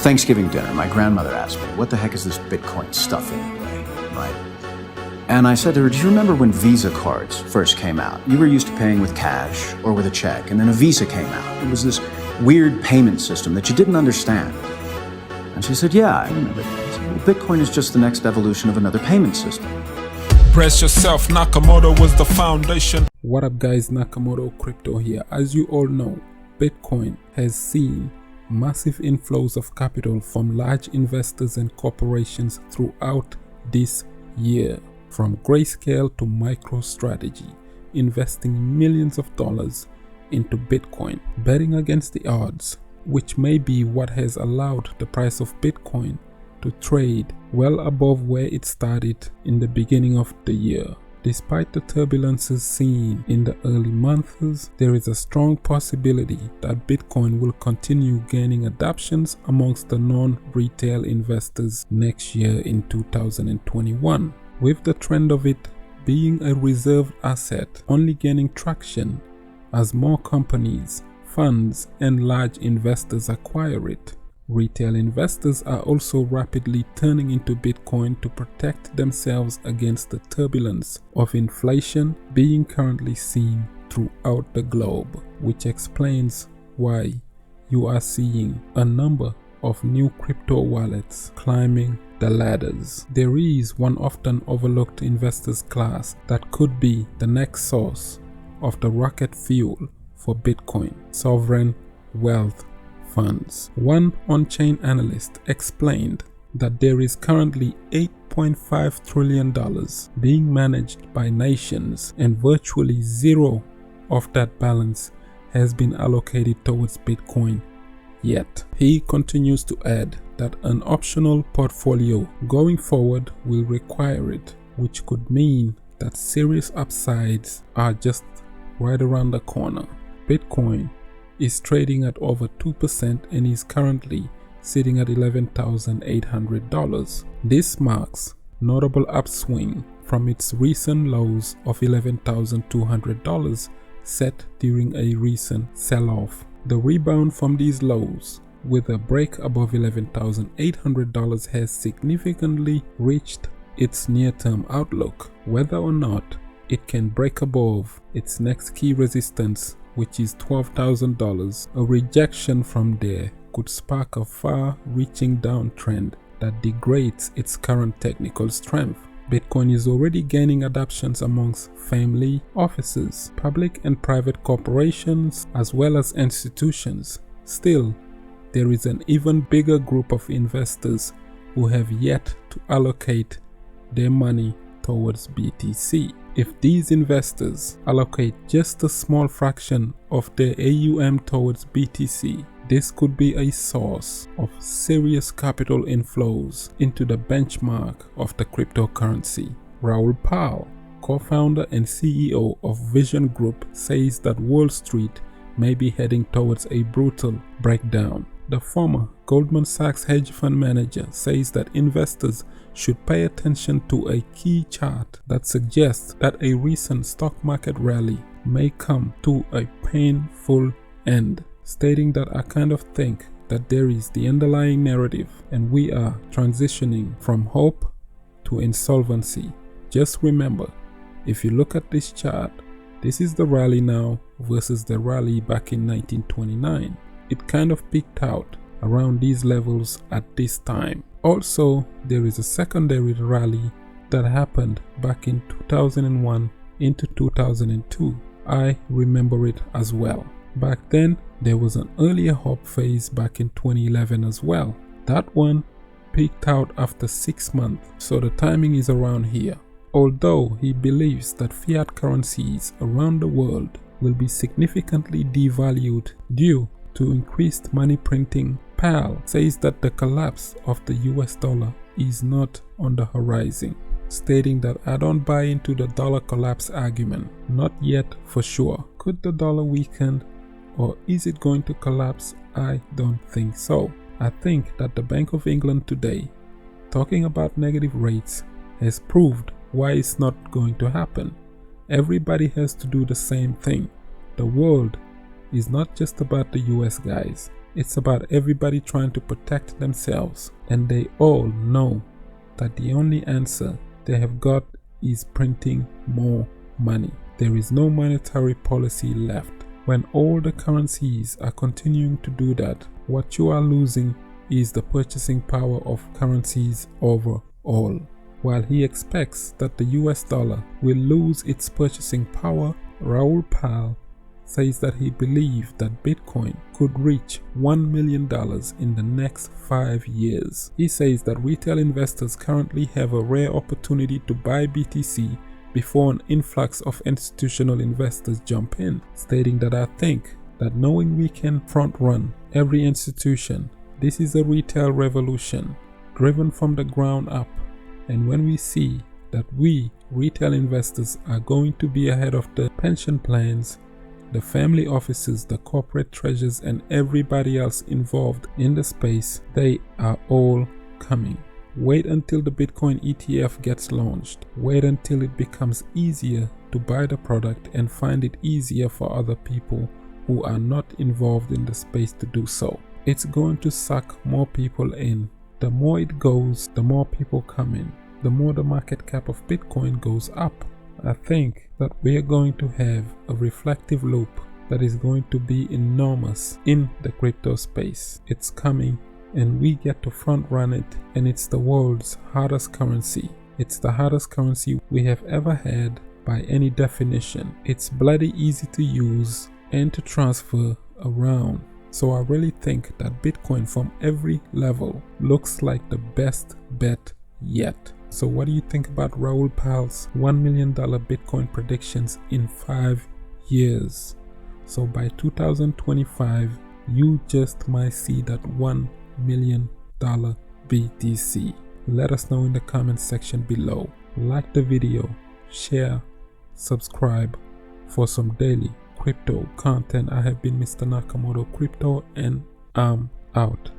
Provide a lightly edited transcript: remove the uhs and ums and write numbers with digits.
Thanksgiving dinner, my grandmother asked me, what the heck is this Bitcoin stuff anyway, right? And I said to her, do you remember when Visa cards first came out? You were used to paying with cash or with a check, and then a Visa came out. It was this weird payment system that you didn't understand. And she said, yeah, I remember that. I said, well, Bitcoin is just the next evolution of another payment system. Brace yourself, Nakamoto was the foundation. What up guys, Nakamoto Crypto here. As you all know, Bitcoin has seen massive inflows of capital from large investors and corporations throughout this year. From Grayscale to MicroStrategy, investing millions of dollars into Bitcoin, betting against the odds, which may be what has allowed the price of Bitcoin to trade well above where it started in the beginning of the year. Despite the turbulences seen in the early months, there is a strong possibility that Bitcoin will continue gaining adoptions amongst the non-retail investors next year in 2021. With the trend of it being a reserved asset only gaining traction as more companies, funds, and large investors acquire it. Retail investors are also rapidly turning into Bitcoin to protect themselves against the turbulence of inflation being currently seen throughout the globe, which explains why you are seeing a number of new crypto wallets climbing the ladders. There is one often overlooked investors class that could be the next source of the rocket fuel for Bitcoin: sovereign wealth funds. One on-chain analyst explained that there is currently $8.5 trillion being managed by nations, and virtually zero of that balance has been allocated towards Bitcoin yet. He continues to add that an optional portfolio going forward will require it, which could mean that serious upsides are just right around the corner. Bitcoin is trading at over 2% and is currently sitting at $11,800. This marks notable upswing from its recent lows of $11,200 set during a recent sell-off. The rebound from these lows with a break above $11,800 has significantly reached its near-term outlook. Whether or not it can break above its next key resistance, which is $12,000, a rejection from there could spark a far-reaching downtrend that degrades its current technical strength. Bitcoin is already gaining adoptions amongst family offices, public and private corporations, as well as institutions. Still, there is an even bigger group of investors who have yet to allocate their money towards BTC. If these investors allocate just a small fraction of their AUM towards BTC, this could be a source of serious capital inflows into the benchmark of the cryptocurrency. Raul Pal, co-founder and CEO of Vision Group, says that Wall Street may be heading towards a brutal breakdown. The former Goldman Sachs hedge fund manager says that investors should pay attention to a key chart that suggests that a recent stock market rally may come to a painful end, stating that I kind of think that there is the underlying narrative and we are transitioning from hope to insolvency. Just remember, if you look at this chart, this is the rally now versus the rally back in 1929. It kind of peaked out around these levels at this time. Also, there is a secondary rally that happened back in 2001 into 2002. I remember it as well. Back then, there was an earlier hope phase back in 2011 as well. That one peaked out after 6 months, so the timing is around here. Although he believes that fiat currencies around the world will be significantly devalued due to increased money printing, Pal says that the collapse of the US dollar is not on the horizon, stating that I don't buy into the dollar collapse argument. Not yet for sure. Could the dollar weaken or is it going to collapse? I don't think so. I think that the Bank of England today, talking about negative rates, has proved why it's not going to happen. Everybody has to do the same thing. The world is not just about the US, guys. It's about everybody trying to protect themselves, and they all know that the only answer they have got is printing more money. There is no monetary policy left. When all the currencies are continuing to do that, what you are losing is the purchasing power of currencies overall. While he expects that the US dollar will lose its purchasing power, Raul Pal says that he believes that Bitcoin could reach $1 million in the next 5 years. He says that retail investors currently have a rare opportunity to buy BTC before an influx of institutional investors jump in, stating that I think that knowing we can front run every institution, this is a retail revolution driven from the ground up, and when we see that we retail investors are going to be ahead of the pension plans, the family offices, the corporate treasurers, and everybody else involved in the space, they are all coming. Wait until the Bitcoin ETF gets launched. Wait until it becomes easier to buy the product and find it easier for other people who are not involved in the space to do so. It's going to suck more people in. The more it goes, the more people come in. The more the market cap of Bitcoin goes up. I think that we are going to have a reflective loop that is going to be enormous in the crypto space. It's coming and we get to front run it, and it's the world's hardest currency. It's the hardest currency we have ever had by any definition. It's bloody easy to use and to transfer around. So I really think that Bitcoin from every level looks like the best bet yet. So what do you think about Raul Pal's $1 million Bitcoin predictions in 5 years? So by 2025, you just might see that $1 million BTC. Let us know in the comment section below. Like the video, share, subscribe for some daily crypto content. I have been Mr. Nakamoto Crypto, and I'm out.